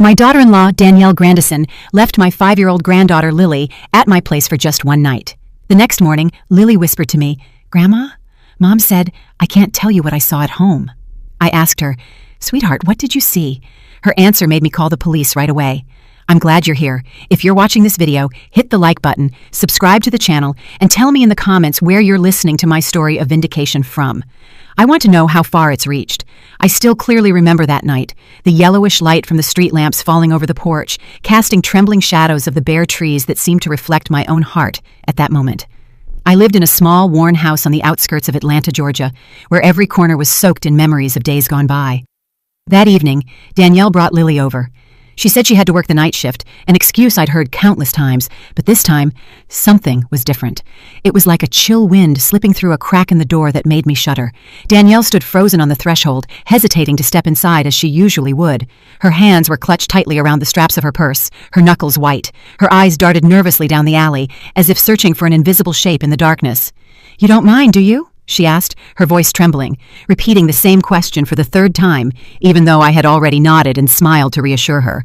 My daughter-in-law, Danielle Grandison, left my 5-year-old granddaughter, Lily, at my place for just one night. The next morning, Lily whispered to me, "Grandma, Mom said I can't tell you what I saw at home." I asked her, "Sweetheart, what did you see?" Her answer made me call the police right away. I'm glad you're here. If you're watching this video, hit the like button, subscribe to the channel, and tell me in the comments where you're listening to my story of vindication from. I want to know how far it's reached. I still clearly remember that night, the yellowish light from the street lamps falling over the porch, casting trembling shadows of the bare trees that seemed to reflect my own heart at that moment. I lived in a small, worn house on the outskirts of Atlanta, Georgia, where every corner was soaked in memories of days gone by. That evening, Danielle brought Lily over. She said she had to work the night shift, an excuse I'd heard countless times, but this time, something was different. It was like a chill wind slipping through a crack in the door that made me shudder. Danielle stood frozen on the threshold, hesitating to step inside as she usually would. Her hands were clutched tightly around the straps of her purse, her knuckles white. Her eyes darted nervously down the alley, as if searching for an invisible shape in the darkness. "You don't mind, do you?" she asked, her voice trembling, repeating the same question for the third time, even though I had already nodded and smiled to reassure her.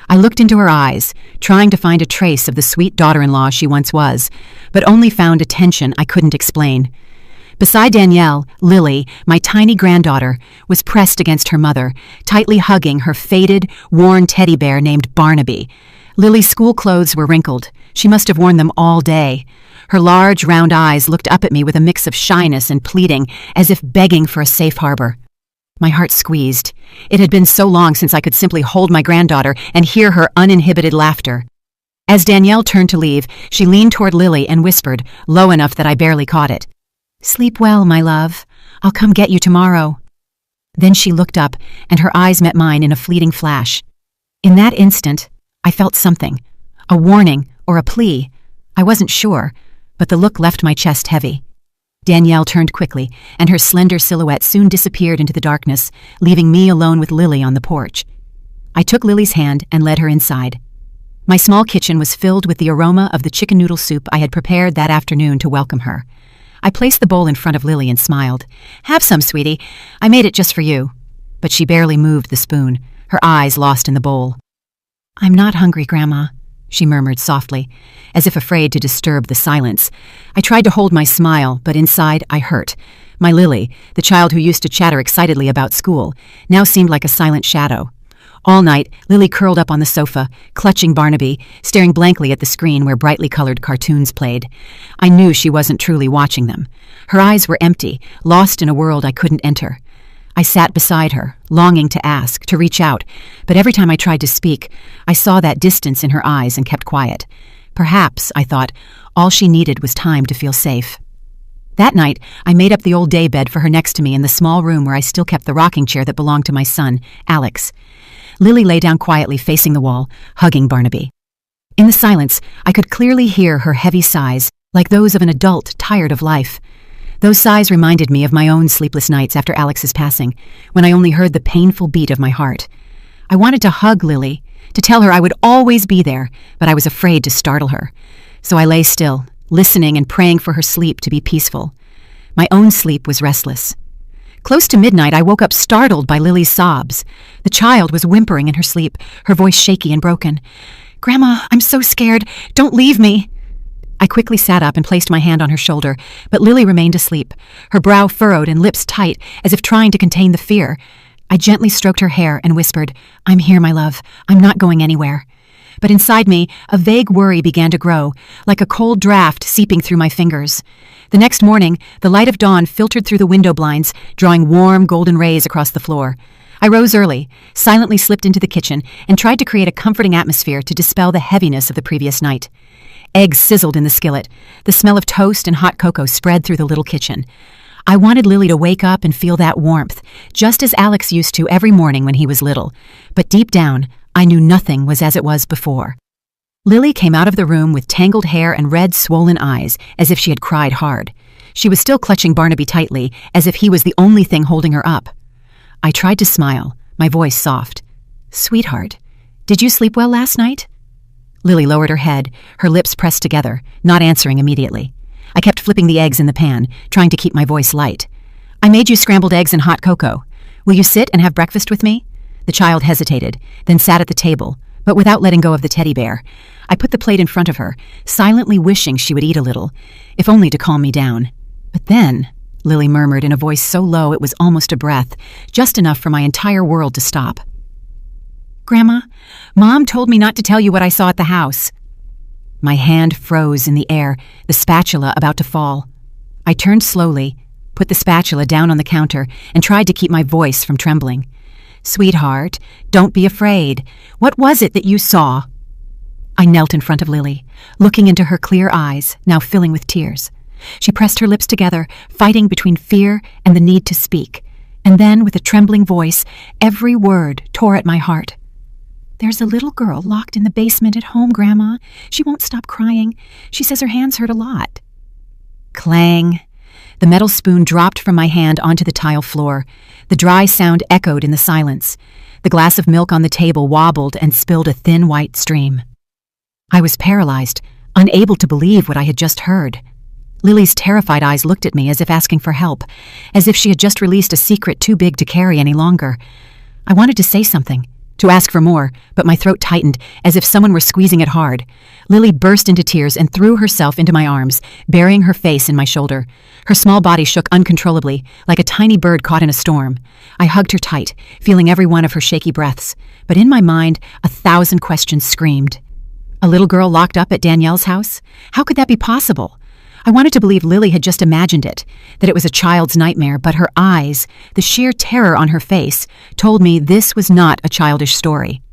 I looked into her eyes, trying to find a trace of the sweet daughter-in-law she once was, but only found a tension I couldn't explain. Beside Danielle, Lily, my tiny granddaughter, was pressed against her mother, tightly hugging her faded, worn teddy bear named Barnaby. Lily's school clothes were wrinkled. She must have worn them all day. Her large, round eyes looked up at me with a mix of shyness and pleading, as if begging for a safe harbor. My heart squeezed. It had been so long since I could simply hold my granddaughter and hear her uninhibited laughter. As Danielle turned to leave, she leaned toward Lily and whispered, low enough that I barely caught it, "Sleep well, my love. I'll come get you tomorrow." Then she looked up, and her eyes met mine in a fleeting flash. In that instant, I felt something, a warning or a plea. I wasn't sure, but the look left my chest heavy. Danielle turned quickly, and her slender silhouette soon disappeared into the darkness, leaving me alone with Lily on the porch. I took Lily's hand and led her inside. My small kitchen was filled with the aroma of the chicken noodle soup I had prepared that afternoon to welcome her. I placed the bowl in front of Lily and smiled. "Have some, sweetie. I made it just for you." But she barely moved the spoon, her eyes lost in the bowl. "I'm not hungry, Grandma," she murmured softly, as if afraid to disturb the silence. I tried to hold my smile, but inside I hurt. My Lily, the child who used to chatter excitedly about school, now seemed like a silent shadow. All night, Lily curled up on the sofa, clutching Barnaby, staring blankly at the screen where brightly colored cartoons played. I knew she wasn't truly watching them. Her eyes were empty, lost in a world I couldn't enter. I sat beside her, longing to ask, to reach out, but every time I tried to speak, I saw that distance in her eyes and kept quiet. Perhaps, I thought, all she needed was time to feel safe. That night, I made up the old daybed for her next to me in the small room where I still kept the rocking chair that belonged to my son, Alex. Lily lay down quietly facing the wall, hugging Barnaby. In the silence, I could clearly hear her heavy sighs, like those of an adult tired of life. Those sighs reminded me of my own sleepless nights after Alex's passing, when I only heard the painful beat of my heart. I wanted to hug Lily, to tell her I would always be there, but I was afraid to startle her. So I lay still, listening and praying for her sleep to be peaceful. My own sleep was restless. Close to midnight, I woke up startled by Lily's sobs. The child was whimpering in her sleep, her voice shaky and broken. "Grandma, I'm so scared. Don't leave me." I quickly sat up and placed my hand on her shoulder, but Lily remained asleep, her brow furrowed and lips tight, as if trying to contain the fear. I gently stroked her hair and whispered, "I'm here, my love. I'm not going anywhere." But inside me, a vague worry began to grow, like a cold draft seeping through my fingers. The next morning, the light of dawn filtered through the window blinds, drawing warm, golden rays across the floor. I rose early, silently slipped into the kitchen, and tried to create a comforting atmosphere to dispel the heaviness of the previous night. Eggs sizzled in the skillet. The smell of toast and hot cocoa spread through the little kitchen. I wanted Lily to wake up and feel that warmth, just as Alex used to every morning when he was little. But deep down, I knew nothing was as it was before. Lily came out of the room with tangled hair and red, swollen eyes, as if she had cried hard. She was still clutching Barnaby tightly, as if he was the only thing holding her up. I tried to smile, my voice soft. "Sweetheart, did you sleep well last night?" Lily lowered her head, her lips pressed together, not answering immediately. I kept flipping the eggs in the pan, trying to keep my voice light. "I made you scrambled eggs and hot cocoa. Will you sit and have breakfast with me?" The child hesitated, then sat at the table, but without letting go of the teddy bear. I put the plate in front of her, silently wishing she would eat a little, if only to calm me down. But then, Lily murmured in a voice so low it was almost a breath, just enough for my entire world to stop. "Grandma, Mom told me not to tell you what I saw at the house." My hand froze in the air, the spatula about to fall. I turned slowly, put the spatula down on the counter, and tried to keep my voice from trembling. "Sweetheart, don't be afraid. What was it that you saw?" I knelt in front of Lily, looking into her clear eyes, now filling with tears. She pressed her lips together, fighting between fear and the need to speak. And then, with a trembling voice, every word tore at my heart. "There's a little girl locked in the basement at home, Grandma. She won't stop crying. She says her hands hurt a lot." Clang! The metal spoon dropped from my hand onto the tile floor. The dry sound echoed in the silence. The glass of milk on the table wobbled and spilled a thin white stream. I was paralyzed, unable to believe what I had just heard. Lily's terrified eyes looked at me as if asking for help, as if she had just released a secret too big to carry any longer. I wanted to say something, to ask for more, but my throat tightened as if someone were squeezing it hard. Lily burst into tears and threw herself into my arms, burying her face in my shoulder. Her small body shook uncontrollably, like a tiny bird caught in a storm. I hugged her tight, feeling every one of her shaky breaths, but in my mind, 1,000 questions screamed. A little girl locked up at Danielle's house? How could that be possible? I wanted to believe Lily had just imagined it, that it was a child's nightmare, but her eyes, the sheer terror on her face, told me this was not a childish story.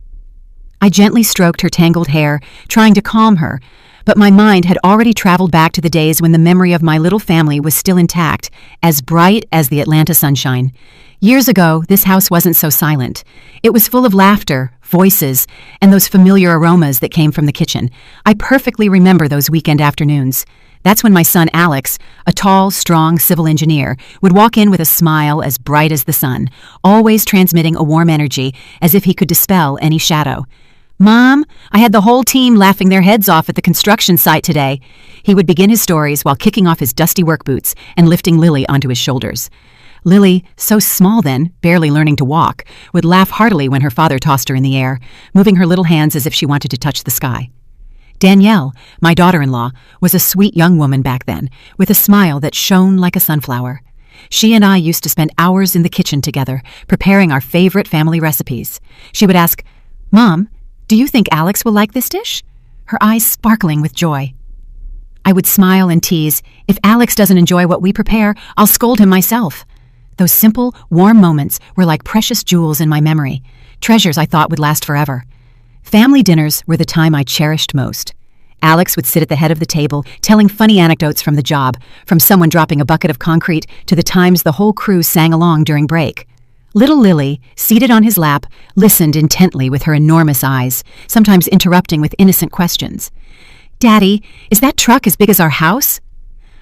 I gently stroked her tangled hair, trying to calm her, but my mind had already traveled back to the days when the memory of my little family was still intact, as bright as the Atlanta sunshine. Years ago, this house wasn't so silent. It was full of laughter, voices, and those familiar aromas that came from the kitchen. I perfectly remember those weekend afternoons. That's when my son Alex, a tall, strong civil engineer, would walk in with a smile as bright as the sun, always transmitting a warm energy as if he could dispel any shadow. "Mom, I had the whole team laughing their heads off at the construction site today." He would begin his stories while kicking off his dusty work boots and lifting Lily onto his shoulders. Lily, so small then, barely learning to walk, would laugh heartily when her father tossed her in the air, moving her little hands as if she wanted to touch the sky. Danielle, my daughter-in-law, was a sweet young woman back then, with a smile that shone like a sunflower. She and I used to spend hours in the kitchen together, preparing our favorite family recipes. She would ask, "Mom, do you think Alex will like this dish?" her eyes sparkling with joy. I would smile and tease, "If Alex doesn't enjoy what we prepare, I'll scold him myself." Those simple, warm moments were like precious jewels in my memory, treasures I thought would last forever. Family dinners were the time I cherished most. Alex would sit at the head of the table, telling funny anecdotes from the job, from someone dropping a bucket of concrete to the times the whole crew sang along during break. Little Lily, seated on his lap, listened intently with her enormous eyes, sometimes interrupting with innocent questions. "Daddy, is that truck as big as our house?"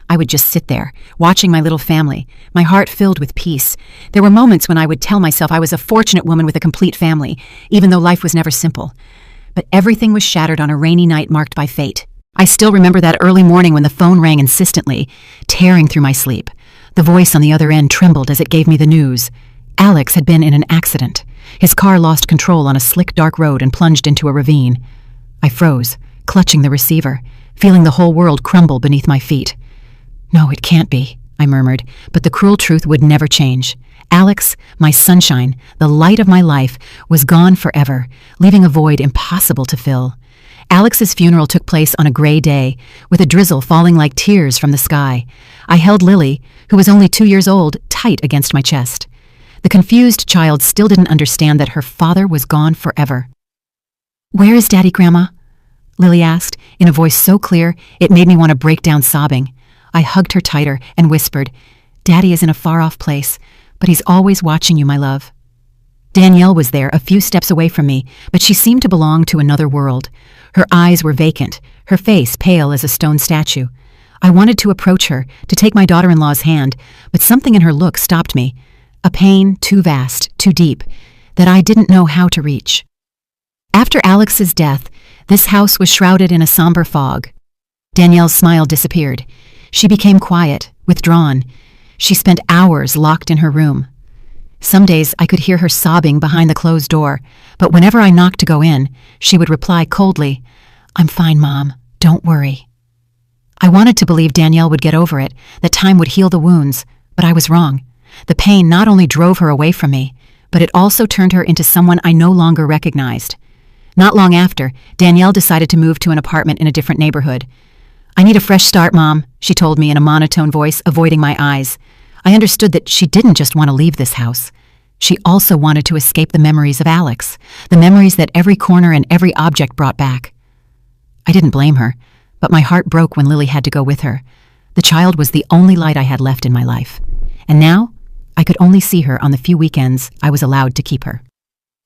I would just sit there, watching my little family, my heart filled with peace. There were moments when I would tell myself I was a fortunate woman with a complete family, even though life was never simple. But everything was shattered on a rainy night marked by fate. I still remember that early morning when the phone rang insistently, tearing through my sleep. The voice on the other end trembled as it gave me the news. Alex had been in an accident. His car lost control on a slick, dark road and plunged into a ravine. I froze, clutching the receiver, feeling the whole world crumble beneath my feet. "No, it can't be," I murmured, but the cruel truth would never change. Alex, my sunshine, the light of my life, was gone forever, leaving a void impossible to fill. Alex's funeral took place on a gray day, with a drizzle falling like tears from the sky. I held Lily, who was only 2 years old, tight against my chest. The confused child still didn't understand that her father was gone forever. "Where is Daddy, Grandma?" Lily asked, in a voice so clear it made me want to break down sobbing. I hugged her tighter and whispered, "Daddy is in a far-off place, but he's always watching you, my love." Danielle was there, a few steps away from me, but she seemed to belong to another world. Her eyes were vacant, her face pale as a stone statue. I wanted to approach her, to take my daughter-in-law's hand, but something in her look stopped me. A pain too vast, too deep, that I didn't know how to reach. After Alex's death, this house was shrouded in a somber fog. Danielle's smile disappeared. She became quiet, withdrawn. She spent hours locked in her room. Some days I could hear her sobbing behind the closed door, but whenever I knocked to go in, she would reply coldly, "I'm fine, Mom. Don't worry." I wanted to believe Danielle would get over it, that time would heal the wounds, but I was wrong. The pain not only drove her away from me, but it also turned her into someone I no longer recognized. Not long after, Danielle decided to move to an apartment in a different neighborhood. "I need a fresh start, Mom," she told me in a monotone voice, avoiding my eyes. I understood that she didn't just want to leave this house. She also wanted to escape the memories of Alex, the memories that every corner and every object brought back. I didn't blame her, but my heart broke when Lily had to go with her. The child was the only light I had left in my life, and now I could only see her on the few weekends I was allowed to keep her.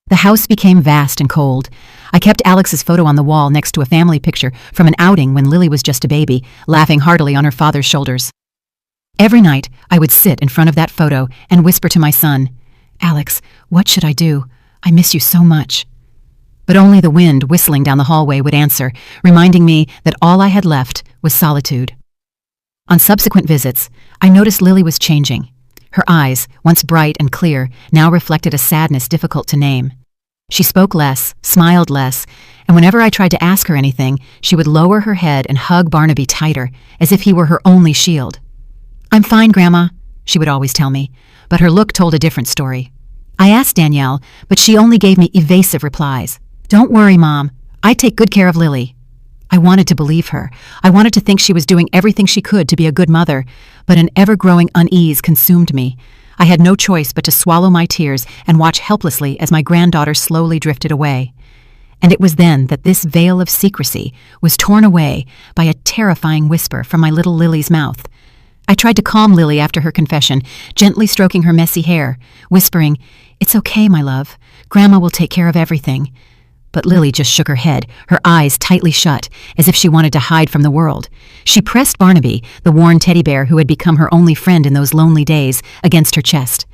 The house became vast and cold. I kept Alex's photo on the wall next to a family picture from an outing when Lily was just a baby, laughing heartily on her father's shoulders. Every night, I would sit in front of that photo and whisper to my son, "Alex, what should I do? I miss you so much." But only the wind whistling down the hallway would answer, reminding me that all I had left was solitude. On subsequent visits, I noticed Lily was changing. Her eyes, once bright and clear, now reflected a sadness difficult to name. She spoke less, smiled less, and whenever I tried to ask her anything, she would lower her head and hug Barnaby tighter, as if he were her only shield. "I'm fine, Grandma," she would always tell me, but her look told a different story. I asked Danielle, but she only gave me evasive replies. "Don't worry, Mom. I take good care of Lily." I wanted to believe her. I wanted to think she was doing everything she could to be a good mother, but an ever-growing unease consumed me. I had no choice but to swallow my tears and watch helplessly as my granddaughter slowly drifted away. And it was then that this veil of secrecy was torn away by a terrifying whisper from my little Lily's mouth. I tried to calm Lily after her confession, gently stroking her messy hair, whispering, "It's okay, my love. Grandma will take care of everything." But Lily just shook her head, her eyes tightly shut, as if she wanted to hide from the world. She pressed Barnaby, the worn teddy bear who had become her only friend in those lonely days, against her chest.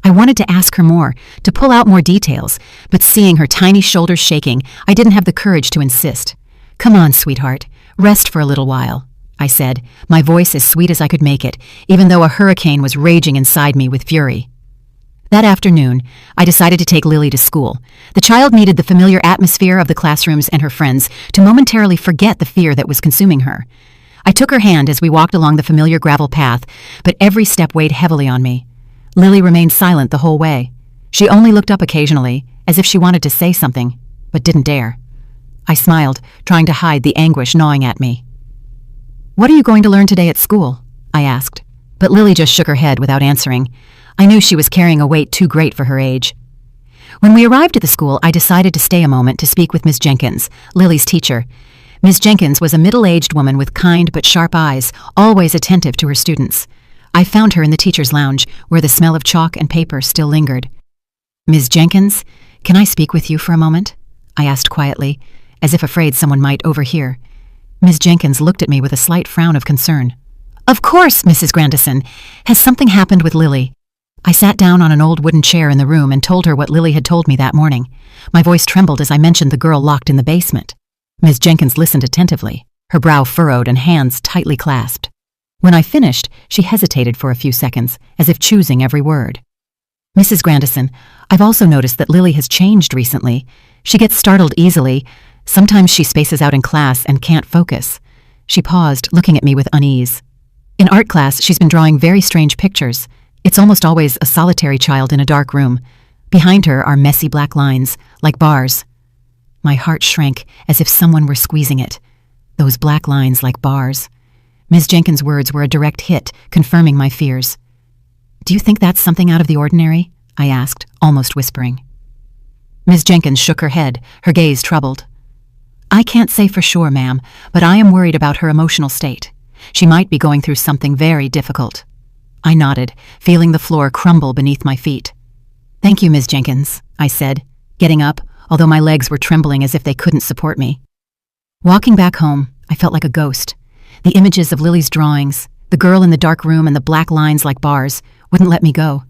I wanted to ask her more, to pull out more details, but seeing her tiny shoulders shaking, I didn't have the courage to insist. "Come on, sweetheart. Rest for a little while," I said, my voice as sweet as I could make it, even though a hurricane was raging inside me with fury. That afternoon, I decided to take Lily to school. The child needed the familiar atmosphere of the classrooms and her friends to momentarily forget the fear that was consuming her. I took her hand as we walked along the familiar gravel path, but every step weighed heavily on me. Lily remained silent the whole way. She only looked up occasionally, as if she wanted to say something, but didn't dare. I smiled, trying to hide the anguish gnawing at me. "What are you going to learn today at school?" I asked, but Lily just shook her head without answering. I knew she was carrying a weight too great for her age. When we arrived at the school, I decided to stay a moment to speak with Miss Jenkins, Lily's teacher. Miss Jenkins was a middle-aged woman with kind but sharp eyes, always attentive to her students. I found her in the teacher's lounge, where the smell of chalk and paper still lingered. "Miss Jenkins, can I speak with you for a moment?" I asked quietly, as if afraid someone might overhear. Miss Jenkins looked at me with a slight frown of concern. "Of course, Mrs. Grandison. Has something happened with Lily?" I sat down on an old wooden chair in the room and told her what Lily had told me that morning. My voice trembled as I mentioned the girl locked in the basement. Miss Jenkins listened attentively, her brow furrowed and hands tightly clasped. When I finished, she hesitated for a few seconds, as if choosing every word. "Mrs. Grandison, I've also noticed that Lily has changed recently. She gets startled easily. Sometimes she spaces out in class and can't focus." She paused, looking at me with unease. "In art class, she's been drawing very strange pictures. It's almost always a solitary child in a dark room. Behind her are messy black lines, like bars." My heart shrank as if someone were squeezing it. Those black lines like bars. Ms. Jenkins' words were a direct hit, confirming my fears. "Do you think that's something out of the ordinary?" I asked, almost whispering. Ms. Jenkins shook her head, her gaze troubled. "I can't say for sure, ma'am, but I am worried about her emotional state. She might be going through something very difficult." I nodded, feeling the floor crumble beneath my feet. "Thank you, Ms. Jenkins," I said, getting up, although my legs were trembling as if they couldn't support me. Walking back home, I felt like a ghost. The images of Lily's drawings, the girl in the dark room and the black lines like bars, wouldn't let me go.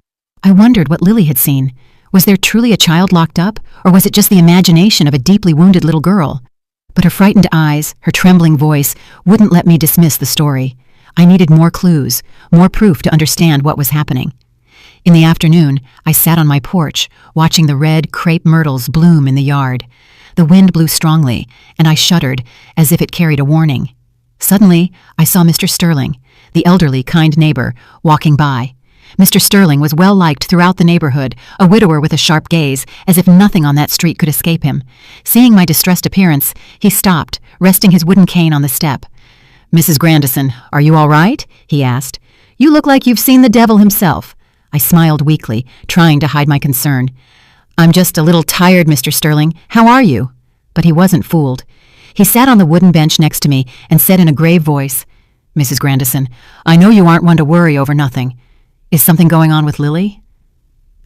I wondered what Lily had seen. Was there truly a child locked up, or was it just the imagination of a deeply wounded little girl? But her frightened eyes, her trembling voice, wouldn't let me dismiss the story. I needed more clues, more proof to understand what was happening. In the afternoon, I sat on my porch, watching the red crepe myrtles bloom in the yard. The wind blew strongly, and I shuddered, as if it carried a warning. Suddenly, I saw Mr. Sterling, the elderly, kind neighbor, walking by. Mr. Sterling was well-liked throughout the neighborhood, a widower with a sharp gaze, as if nothing on that street could escape him. Seeing my distressed appearance, he stopped, resting his wooden cane on the step. "Mrs. Grandison, are you all right?" he asked. "You look like you've seen the devil himself." I smiled weakly, trying to hide my concern. "I'm just a little tired, Mr. Sterling. How are you?" But he wasn't fooled. He sat on the wooden bench next to me and said in a grave voice, "Mrs. Grandison, I know you aren't one to worry over nothing. Is something going on with Lily?"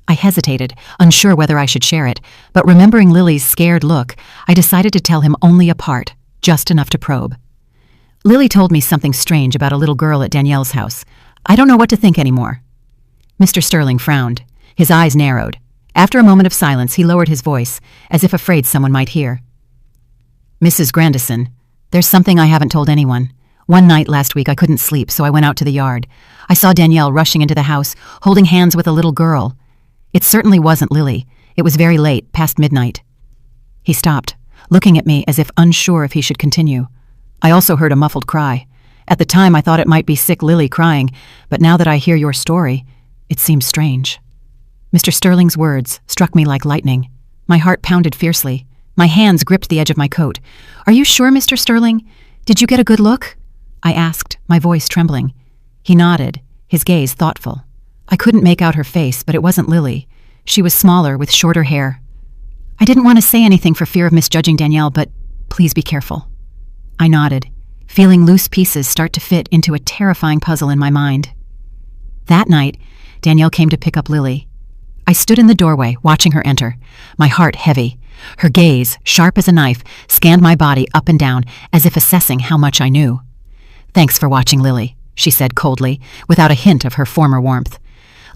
I hesitated, unsure whether I should share it, but remembering Lily's scared look, I decided to tell him only a part, just enough to probe. "Lily told me something strange about a little girl at Danielle's house. I don't know what to think anymore." Mr. Sterling frowned. His eyes narrowed. After a moment of silence, he lowered his voice, as if afraid someone might hear. "Mrs. Grandison, there's something I haven't told anyone. One night last week I couldn't sleep, so I went out to the yard. I saw Danielle rushing into the house, holding hands with a little girl. It certainly wasn't Lily. It was very late, past midnight." He stopped, looking at me as if unsure if he should continue. I also heard a muffled cry. At the time I thought it might be sick Lily crying, but now that I hear your story, it seems strange. Mr. Sterling's words struck me like lightning. My heart pounded fiercely. My hands gripped the edge of my coat. "Are you sure, Mr. Sterling? Did you get a good look?" I asked, my voice trembling. He nodded, his gaze thoughtful. I couldn't make out her face, but it wasn't Lily. She was smaller, with shorter hair. "I didn't want to say anything for fear of misjudging Danielle, but please be careful." I nodded, feeling loose pieces start to fit into a terrifying puzzle in my mind. That night, Danielle came to pick up Lily. I stood in the doorway, watching her enter, my heart heavy. Her gaze, sharp as a knife, scanned my body up and down, as if assessing how much I knew. "Thanks for watching, Lily," she said coldly, without a hint of her former warmth.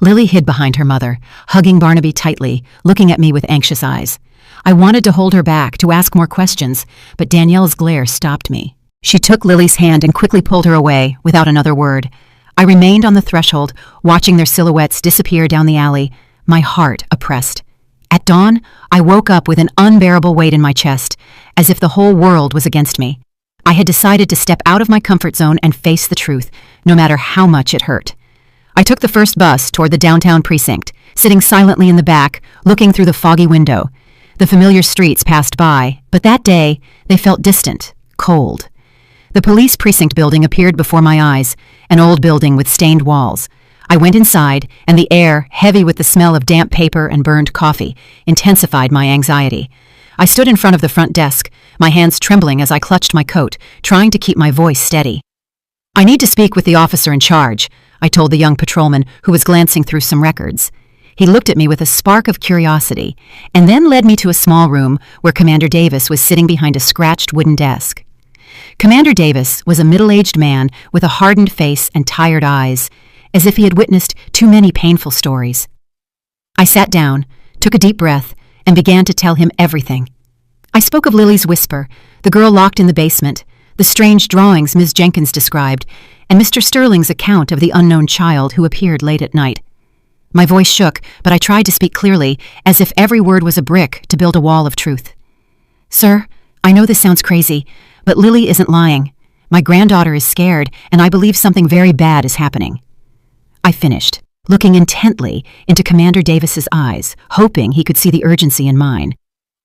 Lily hid behind her mother, hugging Barnaby tightly, looking at me with anxious eyes. I wanted to hold her back, to ask more questions, but Danielle's glare stopped me. She took Lily's hand and quickly pulled her away, without another word. I remained on the threshold, watching their silhouettes disappear down the alley, my heart oppressed. At dawn, I woke up with an unbearable weight in my chest, as if the whole world was against me. I had decided to step out of my comfort zone and face the truth, no matter how much it hurt. I took the first bus toward the downtown precinct, sitting silently in the back, looking through the foggy window. The familiar streets passed by, but that day, they felt distant, cold. The police precinct building appeared before my eyes, an old building with stained walls. I went inside, and the air, heavy with the smell of damp paper and burned coffee, intensified my anxiety. I stood in front of the front desk, my hands trembling as I clutched my coat, trying to keep my voice steady. "I need to speak with the officer in charge," I told the young patrolman who was glancing through some records. He looked at me with a spark of curiosity, and then led me to a small room where Commander Davis was sitting behind a scratched wooden desk. Commander Davis was a middle-aged man with a hardened face and tired eyes, as if he had witnessed too many painful stories. I sat down, took a deep breath, and began to tell him everything. I spoke of Lily's whisper, the girl locked in the basement, the strange drawings Ms. Jenkins described, and Mr. Sterling's account of the unknown child who appeared late at night. My voice shook, but I tried to speak clearly, as if every word was a brick to build a wall of truth. "Sir, I know this sounds crazy, but Lily isn't lying. My granddaughter is scared, and I believe something very bad is happening." I finished, looking intently into Commander Davis's eyes, hoping he could see the urgency in mine.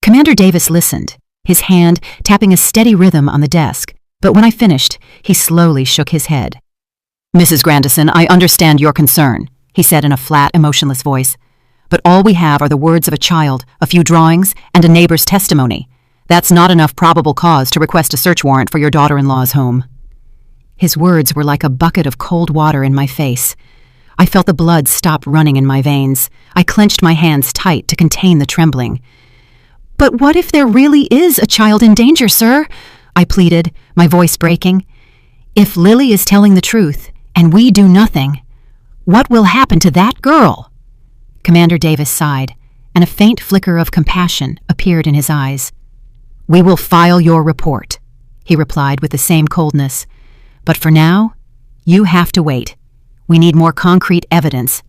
Commander Davis listened, his hand tapping a steady rhythm on the desk, but when I finished, he slowly shook his head. "Mrs. Grandison, I understand your concern," he said in a flat, emotionless voice. "But all we have are the words of a child, a few drawings, and a neighbor's testimony. That's not enough probable cause to request a search warrant for your daughter-in-law's home." His words were like a bucket of cold water in my face. I felt the blood stop running in my veins. I clenched my hands tight to contain the trembling. "But what if there really is a child in danger, sir?" I pleaded, my voice breaking. "If Lily is telling the truth, and we do nothing, what will happen to that girl?" Commander Davis sighed, and a faint flicker of compassion appeared in his eyes. "We will file your report," he replied with the same coldness. "But for now, you have to wait. We need more concrete evidence."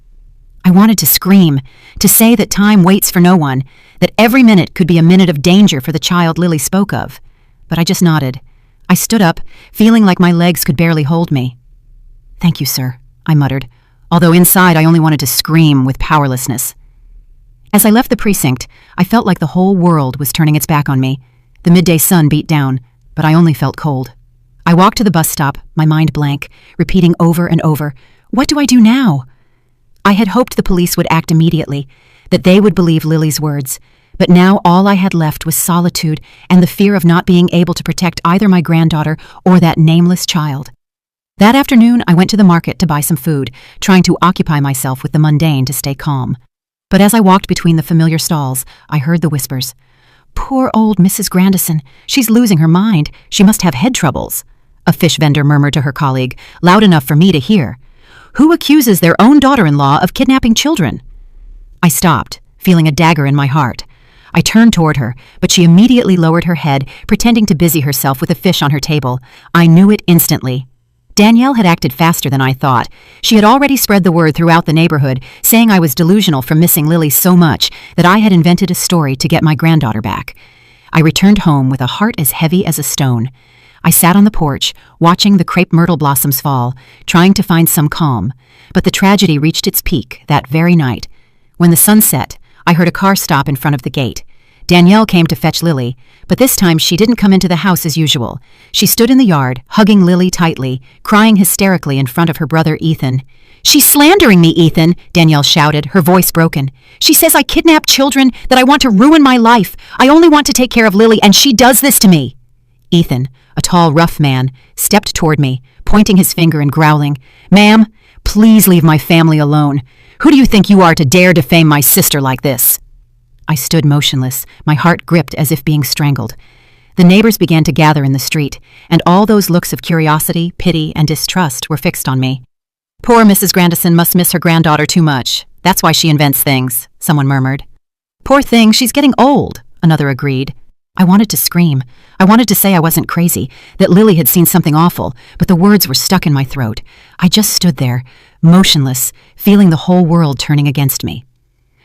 I wanted to scream, to say that time waits for no one, that every minute could be a minute of danger for the child Lily spoke of. But I just nodded. I stood up, feeling like my legs could barely hold me. "Thank you, sir," I muttered, although inside I only wanted to scream with powerlessness. As I left the precinct, I felt like the whole world was turning its back on me. The midday sun beat down, but I only felt cold. I walked to the bus stop, my mind blank, repeating over and over, "What do I do now?" I had hoped the police would act immediately, that they would believe Lily's words, but now all I had left was solitude and the fear of not being able to protect either my granddaughter or that nameless child. That afternoon, I went to the market to buy some food, trying to occupy myself with the mundane to stay calm. But as I walked between the familiar stalls, I heard the whispers. "Poor old Mrs. Grandison. She's losing her mind. She must have head troubles," a fish vendor murmured to her colleague, loud enough for me to hear. "Who accuses their own daughter-in-law of kidnapping children?" I stopped, feeling a dagger in my heart. I turned toward her, but she immediately lowered her head, pretending to busy herself with a fish on her table. I knew it instantly. Danielle had acted faster than I thought. She had already spread the word throughout the neighborhood, saying I was delusional for missing Lily so much that I had invented a story to get my granddaughter back. I returned home with a heart as heavy as a stone. I sat on the porch, watching the crepe myrtle blossoms fall, trying to find some calm. But the tragedy reached its peak that very night. When the sun set, I heard a car stop in front of the gate. Danielle came to fetch Lily, but this time she didn't come into the house as usual. She stood in the yard, hugging Lily tightly, crying hysterically in front of her brother Ethan. "She's slandering me, Ethan," Danielle shouted, her voice broken. "She says I kidnap children, that I want to ruin my life. I only want to take care of Lily, and she does this to me." Ethan, a tall, rough man, stepped toward me, pointing his finger and growling, "Ma'am, please leave my family alone. Who do you think you are to dare defame my sister like this?" I stood motionless, my heart gripped as if being strangled. The neighbors began to gather in the street, and all those looks of curiosity, pity, and distrust were fixed on me. "Poor Mrs. Grandison must miss her granddaughter too much. That's why she invents things," someone murmured. "Poor thing, she's getting old," another agreed. I wanted to scream. I wanted to say I wasn't crazy, that Lily had seen something awful, but the words were stuck in my throat. I just stood there, motionless, feeling the whole world turning against me.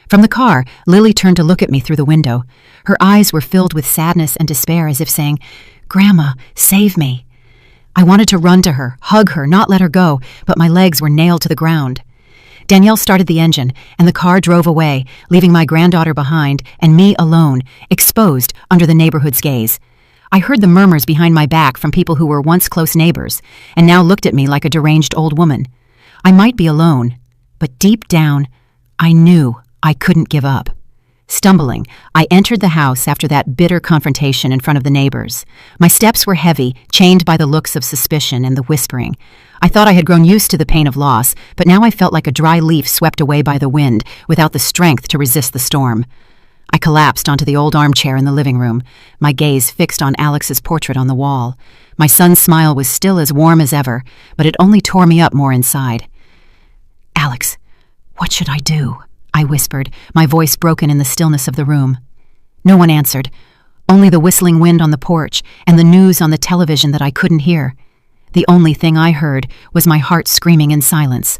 From the car, Lily turned to look at me through the window. Her eyes were filled with sadness and despair, as if saying, "Grandma, save me." I wanted to run to her, hug her, not let her go, but my legs were nailed to the ground. Danielle started the engine, and the car drove away, leaving my granddaughter behind and me alone, exposed under the neighborhood's gaze. I heard the murmurs behind my back from people who were once close neighbors and now looked at me like a deranged old woman. I might be alone, but deep down, I knew I couldn't give up. Stumbling, I entered the house after that bitter confrontation in front of the neighbors. My steps were heavy, chained by the looks of suspicion and the whispering. I thought I had grown used to the pain of loss, but now I felt like a dry leaf swept away by the wind, without the strength to resist the storm. I collapsed onto the old armchair in the living room, my gaze fixed on Alex's portrait on the wall. My son's smile was still as warm as ever, but it only tore me up more inside. "Alex, what should I do?" I whispered, my voice broken in the stillness of the room. No one answered, only the whistling wind on the porch and the news on the television that I couldn't hear. The only thing I heard was my heart screaming in silence.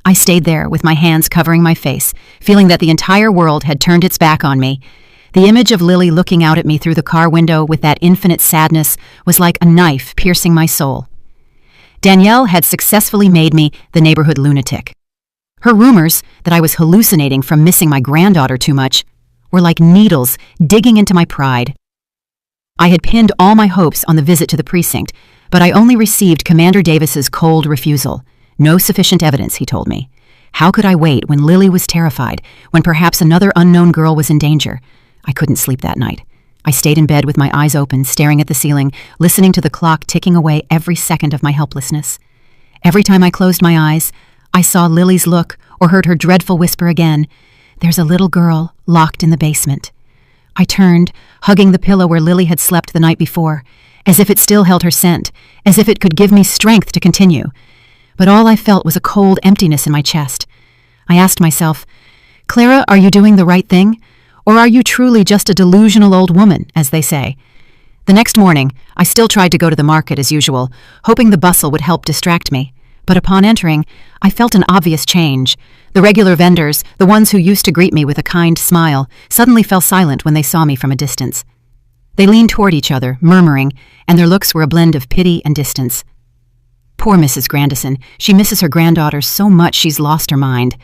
I stayed there with my hands covering my face, feeling that the entire world had turned its back on me. The image of Lily looking out at me through the car window with that infinite sadness was like a knife piercing my soul. Danielle had successfully made me the neighborhood lunatic. Her rumors that I was hallucinating from missing my granddaughter too much were like needles digging into my pride. I had pinned all my hopes on the visit to the precinct, but I only received Commander Davis's cold refusal. No sufficient evidence, he told me. How could I wait when Lily was terrified, when perhaps another unknown girl was in danger? I couldn't sleep that night. I stayed in bed with my eyes open, staring at the ceiling, listening to the clock ticking away every second of my helplessness. Every time I closed my eyes, I saw Lily's look or heard her dreadful whisper again, "There's a little girl locked in the basement." I turned, hugging the pillow where Lily had slept the night before, as if it still held her scent, as if it could give me strength to continue. But all I felt was a cold emptiness in my chest. I asked myself, "Clara, are you doing the right thing? Or are you truly just a delusional old woman, as they say?" The next morning, I still tried to go to the market as usual, hoping the bustle would help distract me. But upon entering, I felt an obvious change. The regular vendors, the ones who used to greet me with a kind smile, suddenly fell silent when they saw me from a distance. They leaned toward each other, murmuring, and their looks were a blend of pity and distance. Poor Mrs. Grandison, she misses her granddaughter so much she's lost her mind,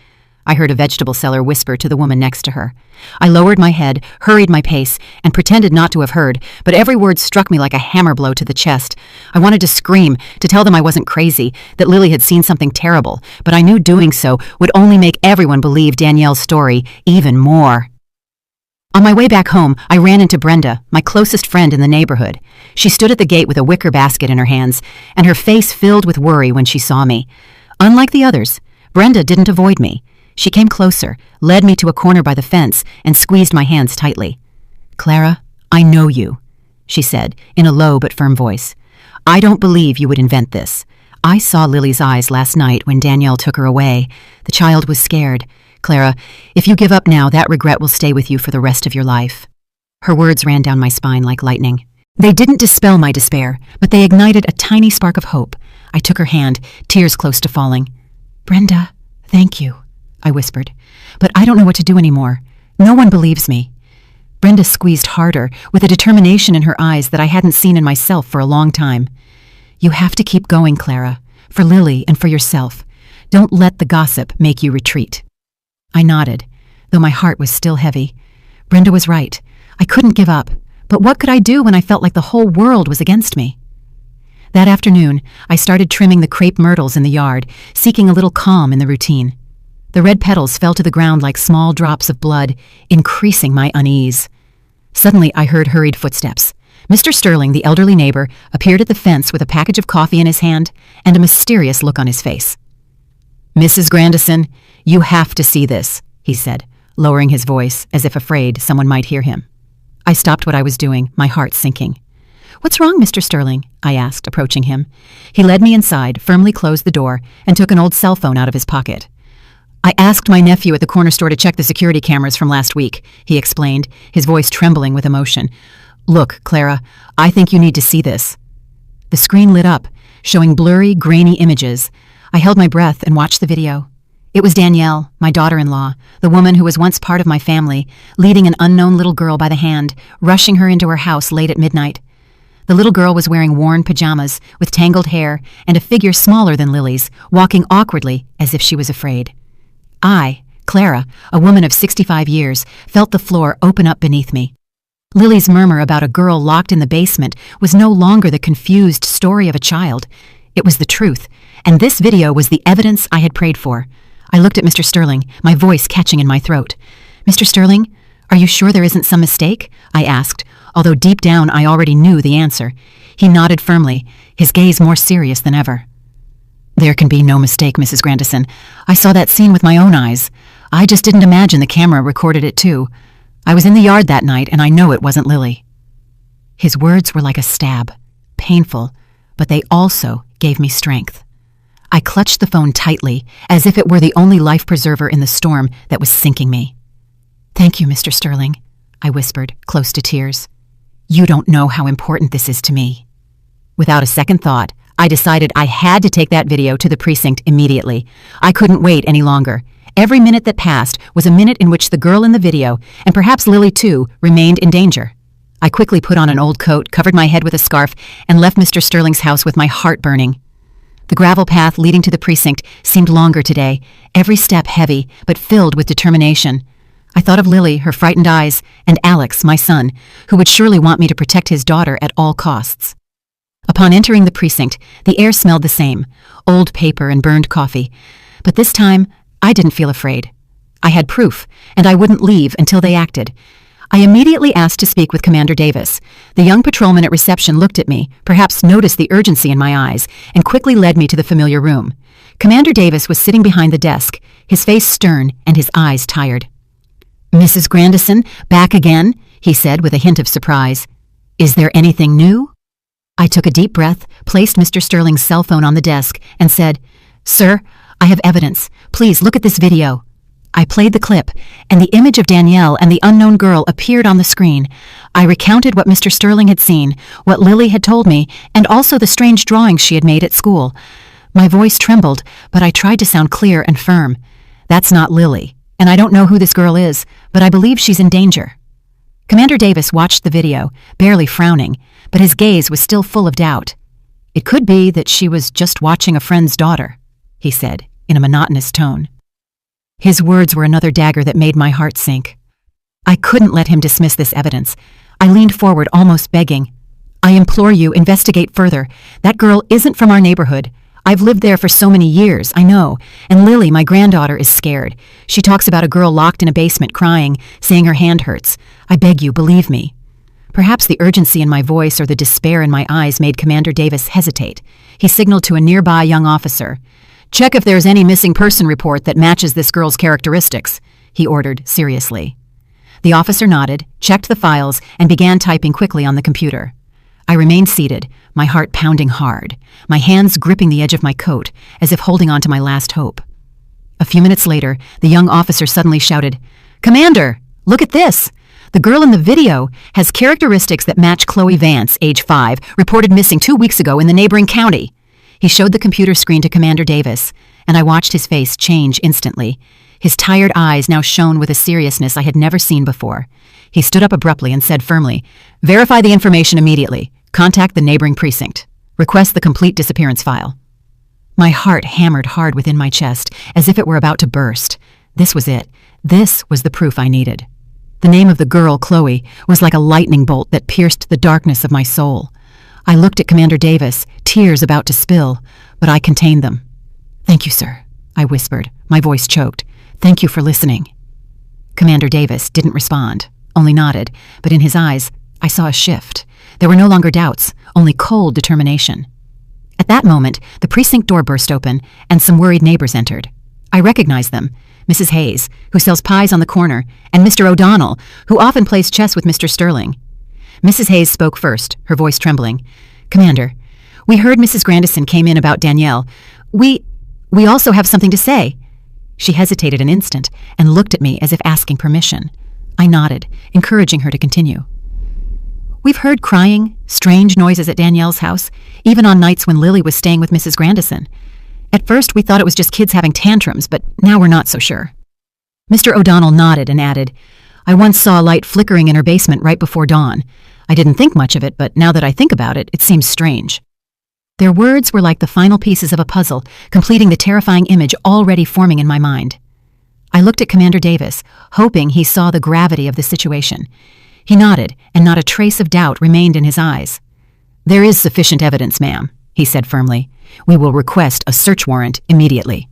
I heard a vegetable seller whisper to the woman next to her. I lowered my head, hurried my pace, and pretended not to have heard, but every word struck me like a hammer blow to the chest. I wanted to scream, to tell them I wasn't crazy, that Lily had seen something terrible, but I knew doing so would only make everyone believe Danielle's story even more. On my way back home, I ran into Brenda, my closest friend in the neighborhood. She stood at the gate with a wicker basket in her hands, and her face filled with worry when she saw me. Unlike the others, Brenda didn't avoid me. She came closer, led me to a corner by the fence, and squeezed my hands tightly. "Clara, I know you," she said, in a low but firm voice. "I don't believe you would invent this. I saw Lily's eyes last night when Danielle took her away. The child was scared. Clara, if you give up now, that regret will stay with you for the rest of your life." Her words ran down my spine like lightning. They didn't dispel my despair, but they ignited a tiny spark of hope. I took her hand, tears close to falling. "Brenda, thank you," I whispered. "But I don't know what to do anymore. No one believes me." Brenda squeezed harder, with a determination in her eyes that I hadn't seen in myself for a long time. "You have to keep going, Clara, for Lily and for yourself. Don't let the gossip make you retreat." I nodded, though my heart was still heavy. Brenda was right. I couldn't give up, but what could I do when I felt like the whole world was against me? That afternoon, I started trimming the crepe myrtles in the yard, seeking a little calm in the routine. The red petals fell to the ground like small drops of blood, increasing my unease. Suddenly, I heard hurried footsteps. Mr. Sterling, the elderly neighbor, appeared at the fence with a package of coffee in his hand and a mysterious look on his face. "Mrs. Grandison, you have to see this," he said, lowering his voice as if afraid someone might hear him. I stopped what I was doing, my heart sinking. "What's wrong, Mr. Sterling?" I asked, approaching him. He led me inside, firmly closed the door, and took an old cell phone out of his pocket. "I asked my nephew at the corner store to check the security cameras from last week," he explained, his voice trembling with emotion. "Look, Clara, I think you need to see this." The screen lit up, showing blurry, grainy images. I held my breath and watched the video. It was Danielle, my daughter-in-law, the woman who was once part of my family, leading an unknown little girl by the hand, rushing her into her house late at midnight. The little girl was wearing worn pajamas, with tangled hair, and a figure smaller than Lily's, walking awkwardly as if she was afraid. I, Clara, a woman of 65 years, felt the floor open up beneath me. Lily's murmur about a girl locked in the basement was no longer the confused story of a child. It was the truth, and this video was the evidence I had prayed for. I looked at Mr. Sterling, my voice catching in my throat. "Mr. Sterling, are you sure there isn't some mistake?" I asked, although deep down I already knew the answer. He nodded firmly, his gaze more serious than ever. "There can be no mistake, Mrs. Grandison. I saw that scene with my own eyes. I just didn't imagine the camera recorded it too. I was in the yard that night, and I know it wasn't Lily." His words were like a stab, painful, but they also gave me strength. I clutched the phone tightly, as if it were the only life preserver in the storm that was sinking me. "Thank you, Mr. Sterling," I whispered, close to tears. "You don't know how important this is to me." Without a second thought, I decided I had to take that video to the precinct immediately. I couldn't wait any longer. Every minute that passed was a minute in which the girl in the video, and perhaps Lily too, remained in danger. I quickly put on an old coat, covered my head with a scarf, and left Mr. Sterling's house with my heart burning. The gravel path leading to the precinct seemed longer today, every step heavy, but filled with determination. I thought of Lily, her frightened eyes, and Alex, my son, who would surely want me to protect his daughter at all costs. Upon entering the precinct, the air smelled the same, old paper and burned coffee. But this time, I didn't feel afraid. I had proof, and I wouldn't leave until they acted. I immediately asked to speak with Commander Davis. The young patrolman at reception looked at me, perhaps noticed the urgency in my eyes, and quickly led me to the familiar room. Commander Davis was sitting behind the desk, his face stern and his eyes tired. "Mrs. Grandison, back again?" he said with a hint of surprise. "Is there anything new?" I took a deep breath, placed Mr. Sterling's cell phone on the desk, and said, "Sir, I have evidence. Please look at this video." I played the clip, and the image of Danielle and the unknown girl appeared on the screen. I recounted what Mr. Sterling had seen, what Lily had told me, and also the strange drawings she had made at school. My voice trembled, but I tried to sound clear and firm. That's not Lily, and I don't know who this girl is, but I believe she's in danger. Commander Davis watched the video, barely frowning, but his gaze was still full of doubt. It could be that she was just watching a friend's daughter, he said, in a monotonous tone. His words were another dagger that made my heart sink. I couldn't let him dismiss this evidence. I leaned forward, almost begging. I implore you, investigate further. That girl isn't from our neighborhood. I've lived there for so many years, I know, and Lily, my granddaughter, is scared. She talks about a girl locked in a basement crying, saying her hand hurts. I beg you, believe me. Perhaps the urgency in my voice or the despair in my eyes made Commander Davis hesitate. He signaled to a nearby young officer. Check if there's any missing person report that matches this girl's characteristics, he ordered seriously. The officer nodded, checked the files, and began typing quickly on the computer. I remained seated, my heart pounding hard, my hands gripping the edge of my coat, as if holding on to my last hope. A few minutes later, the young officer suddenly shouted, Commander, look at this! The girl in the video has characteristics that match Chloe Vance, age 5, reported missing 2 weeks ago in the neighboring county. He showed the computer screen to Commander Davis, and I watched his face change instantly. His tired eyes now shone with a seriousness I had never seen before. He stood up abruptly and said firmly, Verify the information immediately. Contact the neighboring precinct. Request the complete disappearance file. My heart hammered hard within my chest, as if it were about to burst. This was it. This was the proof I needed. The name of the girl, Chloe, was like a lightning bolt that pierced the darkness of my soul. I looked at Commander Davis, tears about to spill, but I contained them. Thank you, sir, I whispered, my voice choked. Thank you for listening. Commander Davis didn't respond, only nodded, but in his eyes, I saw a shift. There were no longer doubts, only cold determination. At that moment, the precinct door burst open, and some worried neighbors entered. I recognized them, Mrs. Hayes, who sells pies on the corner, and Mr. O'Donnell, who often plays chess with Mr. Sterling. Mrs. Hayes spoke first, her voice trembling. Commander, we heard Mrs. Grandison came in about Danielle. We also have something to say. She hesitated an instant and looked at me as if asking permission. I nodded, encouraging her to continue. We've heard crying, strange noises at Danielle's house, even on nights when Lily was staying with Mrs. Grandison. At first, we thought it was just kids having tantrums, but now we're not so sure. Mr. O'Donnell nodded and added, I once saw a light flickering in her basement right before dawn. I didn't think much of it, but now that I think about it, it seems strange. Their words were like the final pieces of a puzzle, completing the terrifying image already forming in my mind. I looked at Commander Davis, hoping he saw the gravity of the situation. He nodded, and not a trace of doubt remained in his eyes. There is sufficient evidence, ma'am, he said firmly. We will request a search warrant immediately.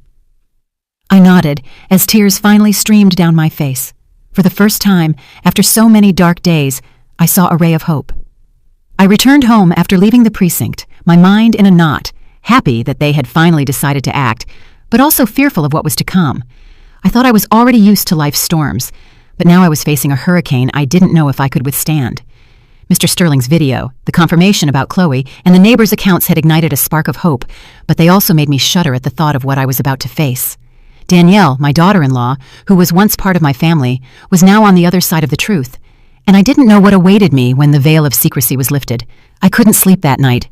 I nodded as tears finally streamed down my face. For the first time, after so many dark days, I saw a ray of hope. I returned home after leaving the precinct, my mind in a knot, happy that they had finally decided to act, but also fearful of what was to come. I thought I was already used to life's storms, but now I was facing a hurricane I didn't know if I could withstand. Mr. Sterling's video, the confirmation about Chloe, and the neighbors' accounts had ignited a spark of hope, but they also made me shudder at the thought of what I was about to face. Danielle, my daughter-in-law, who was once part of my family, was now on the other side of the truth, and I didn't know what awaited me when the veil of secrecy was lifted. I couldn't sleep that night.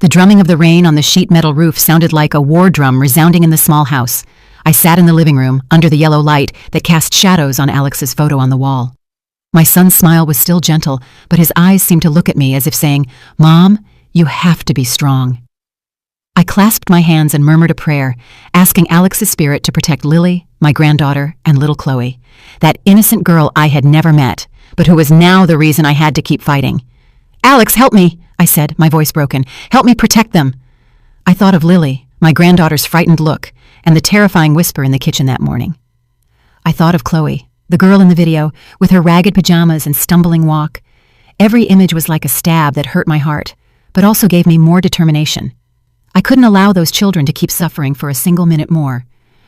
The drumming of the rain on the sheet metal roof sounded like a war drum resounding in the small house. I sat in the living room, under the yellow light that cast shadows on Alex's photo on the wall. My son's smile was still gentle, but his eyes seemed to look at me as if saying, Mom, you have to be strong. I clasped my hands and murmured a prayer, asking Alex's spirit to protect Lily, my granddaughter, and little Chloe, that innocent girl I had never met, but who was now the reason I had to keep fighting. Alex, help me, I said, my voice broken. Help me protect them. I thought of Lily, my granddaughter's frightened look, and the terrifying whisper in the kitchen that morning. I thought of Chloe, the girl in the video, with her ragged pajamas and stumbling walk. Every image was like a stab that hurt my heart, but also gave me more determination. I couldn't allow those children to keep suffering for a single minute more.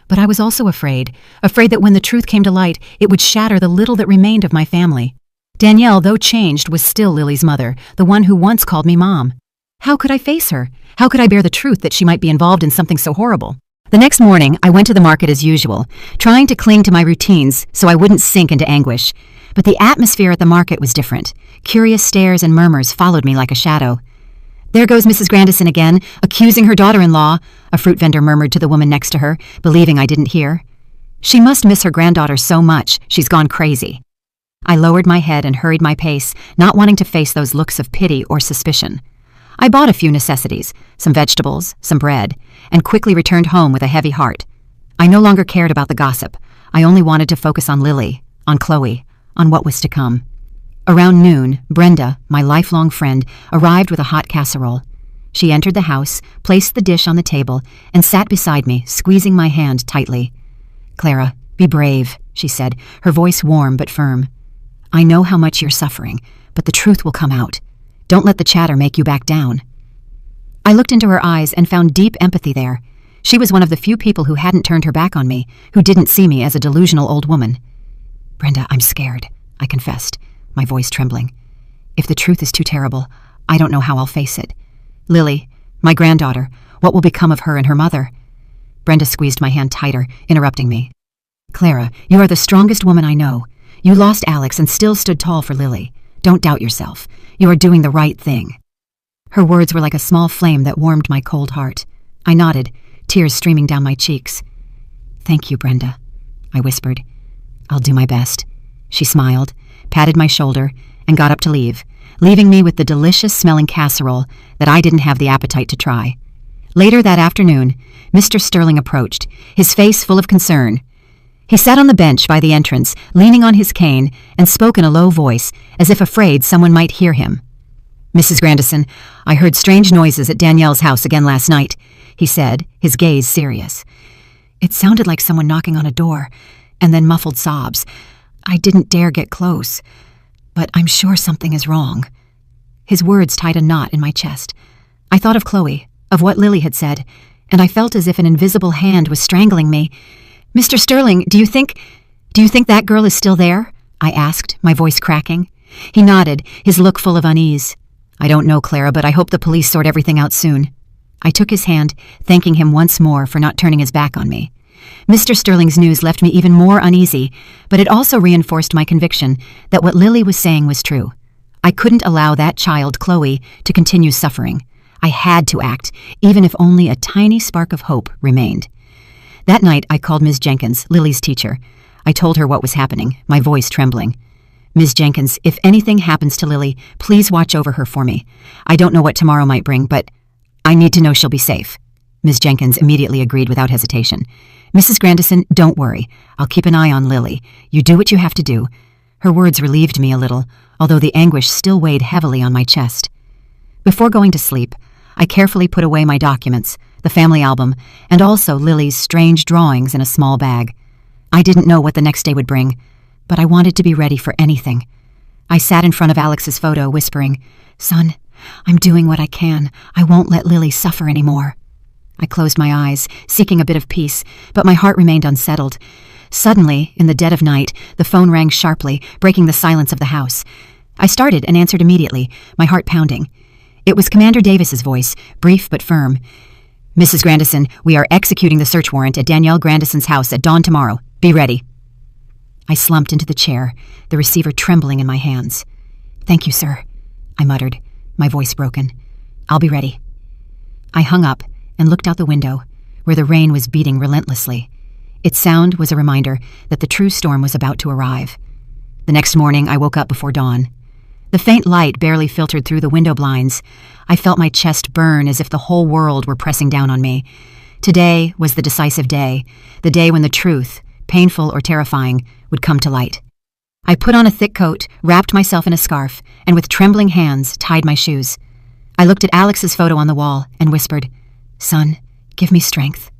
But I was also afraid that when the truth came to light, it would shatter the little that remained of my family. Danielle, though changed, was still Lily's mother, the one who once called me Mom. How could I face her? How could I bear the truth that she might be involved in something so horrible? The next morning, I went to the market as usual, trying to cling to my routines so I wouldn't sink into anguish. But the atmosphere at the market was different. Curious stares and murmurs followed me like a shadow. There goes Mrs. Grandison again, accusing her daughter-in-law, a fruit vendor murmured to the woman next to her, believing I didn't hear. She must miss her granddaughter so much, she's gone crazy. I lowered my head and hurried my pace, not wanting to face those looks of pity or suspicion. I bought a few necessities, some vegetables, some bread, and quickly returned home with a heavy heart. I no longer cared about the gossip. I only wanted to focus on Lily, on Chloe, on what was to come. Around noon, Brenda, my lifelong friend, arrived with a hot casserole. She entered the house, placed the dish on the table, and sat beside me, squeezing my hand tightly. "Clara, be brave," she said, her voice warm but firm. "I know how much you're suffering, but the truth will come out. Don't let the chatter make you back down." I looked into her eyes and found deep empathy there. She was one of the few people who hadn't turned her back on me, who didn't see me as a delusional old woman. "Brenda, I'm scared," I confessed, my voice trembling. "If the truth is too terrible, I don't know how I'll face it. Lily, my granddaughter, what will become of her and her mother?" Brenda squeezed my hand tighter, interrupting me. "Clara, you are the strongest woman I know. You lost Alex and still stood tall for Lily. Don't doubt yourself. You are doing the right thing." Her words were like a small flame that warmed my cold heart. I nodded, tears streaming down my cheeks. "Thank you, Brenda," I whispered. "I'll do my best." She smiled, patted my shoulder, and got up to leave, leaving me with the delicious-smelling casserole that I didn't have the appetite to try. Later that afternoon, Mr. Sterling approached, his face full of concern. He sat on the bench by the entrance, leaning on his cane, and spoke in a low voice, as if afraid someone might hear him. "Mrs. Grandison, I heard strange noises at Danielle's house again last night," he said, his gaze serious. "It sounded like someone knocking on a door, and then muffled sobs. I didn't dare get close, but I'm sure something is wrong." His words tied a knot in my chest. I thought of Chloe, of what Lily had said, and I felt as if an invisible hand was strangling me. "Mr. Sterling, do you think that girl is still there?" I asked, my voice cracking. He nodded, his look full of unease. "I don't know, Clara, but I hope the police sort everything out soon." I took his hand, thanking him once more for not turning his back on me. Mr. Sterling's news left me even more uneasy, but it also reinforced my conviction that what Lily was saying was true. I couldn't allow that child, Chloe, to continue suffering. I had to act, even if only a tiny spark of hope remained. That night, I called Ms. Jenkins, Lily's teacher. I told her what was happening, my voice trembling. "Ms. Jenkins, if anything happens to Lily, please watch over her for me. I don't know what tomorrow might bring, but I need to know she'll be safe." Ms. Jenkins immediately agreed without hesitation. "Mrs. Grandison, don't worry. I'll keep an eye on Lily. You do what you have to do." Her words relieved me a little, although the anguish still weighed heavily on my chest. Before going to sleep, I carefully put away my documents, the family album, and also Lily's strange drawings in a small bag. I didn't know what the next day would bring, but I wanted to be ready for anything. I sat in front of Alex's photo, whispering, "Son, I'm doing what I can. I won't let Lily suffer anymore." I closed my eyes, seeking a bit of peace, but my heart remained unsettled. Suddenly, in the dead of night, the phone rang sharply, breaking the silence of the house. I started and answered immediately, my heart pounding. It was Commander Davis's voice, brief but firm. "Mrs. Grandison, we are executing the search warrant at Danielle Grandison's house at dawn tomorrow. Be ready." I slumped into the chair, the receiver trembling in my hands. "Thank you, sir," I muttered, my voice broken. "I'll be ready." I hung up and looked out the window, where the rain was beating relentlessly. Its sound was a reminder that the true storm was about to arrive. The next morning, I woke up before dawn. The faint light barely filtered through the window blinds. I felt my chest burn as if the whole world were pressing down on me. Today was the decisive day, the day when the truth, painful or terrifying, would come to light. I put on a thick coat, wrapped myself in a scarf, and with trembling hands tied my shoes. I looked at Alex's photo on the wall and whispered, "Son, give me strength."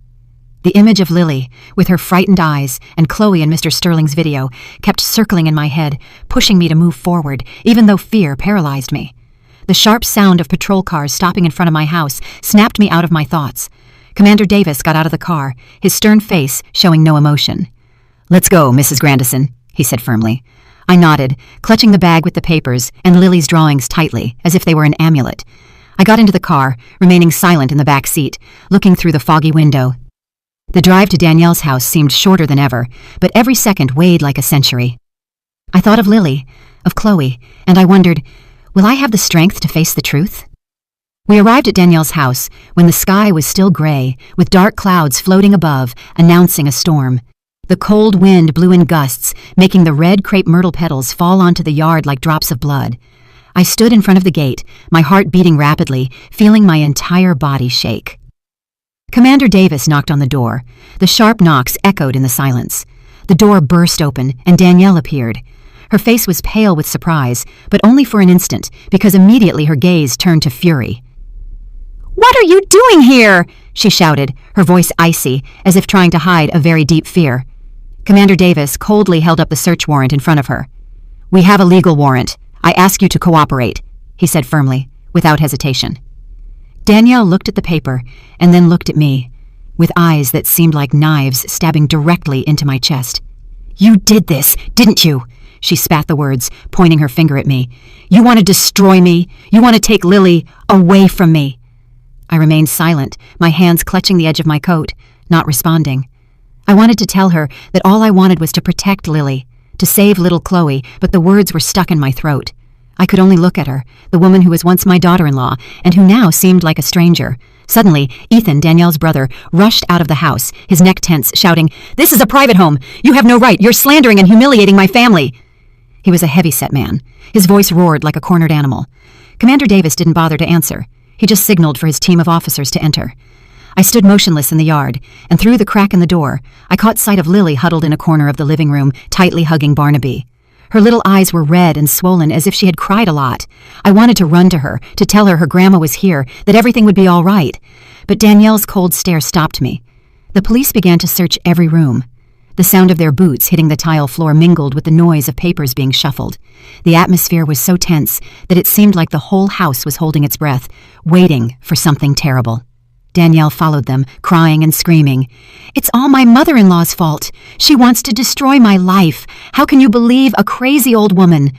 The image of Lily, with her frightened eyes, and Chloe in Mr. Sterling's video, kept circling in my head, pushing me to move forward, even though fear paralyzed me. The sharp sound of patrol cars stopping in front of my house snapped me out of my thoughts. Commander Davis got out of the car, his stern face showing no emotion. "Let's go, Mrs. Grandison," he said firmly. I nodded, clutching the bag with the papers and Lily's drawings tightly, as if they were an amulet. I got into the car, remaining silent in the back seat, looking through the foggy window. The drive to Danielle's house seemed shorter than ever, but every second weighed like a century. I thought of Lily, of Chloe, and I wondered, will I have the strength to face the truth? We arrived at Danielle's house when the sky was still gray, with dark clouds floating above, announcing a storm. The cold wind blew in gusts, making the red crepe myrtle petals fall onto the yard like drops of blood. I stood in front of the gate, my heart beating rapidly, feeling my entire body shake. Commander Davis knocked on the door. The sharp knocks echoed in the silence. The door burst open, and Danielle appeared. Her face was pale with surprise, but only for an instant, because immediately her gaze turned to fury. "What are you doing here?" she shouted, her voice icy, as if trying to hide a very deep fear. Commander Davis coldly held up the search warrant in front of her. "We have a legal warrant. I ask you to cooperate," he said firmly, without hesitation. Danielle looked at the paper and then looked at me, with eyes that seemed like knives stabbing directly into my chest. "You did this, didn't you?" She spat the words, pointing her finger at me. "You want to destroy me? You want to take Lily away from me?" I remained silent, my hands clutching the edge of my coat, not responding. I wanted to tell her that all I wanted was to protect Lily, to save little Chloe, but the words were stuck in my throat. I could only look at her, the woman who was once my daughter-in-law, and who now seemed like a stranger. Suddenly, Ethan, Danielle's brother, rushed out of the house, his neck tense, shouting, "This is a private home! You have no right! You're slandering and humiliating my family!" He was a heavy-set man. His voice roared like a cornered animal. Commander Davis didn't bother to answer. He just signaled for his team of officers to enter. I stood motionless in the yard, and through the crack in the door, I caught sight of Lily huddled in a corner of the living room, tightly hugging Barnaby. Her little eyes were red and swollen as if she had cried a lot. I wanted to run to her, to tell her grandma was here, that everything would be all right. But Danielle's cold stare stopped me. The police began to search every room. The sound of their boots hitting the tile floor mingled with the noise of papers being shuffled. The atmosphere was so tense that it seemed like the whole house was holding its breath, waiting for something terrible. Danielle followed them, crying and screaming. "It's all my mother-in-law's fault. She wants to destroy my life. How can you believe a crazy old woman?"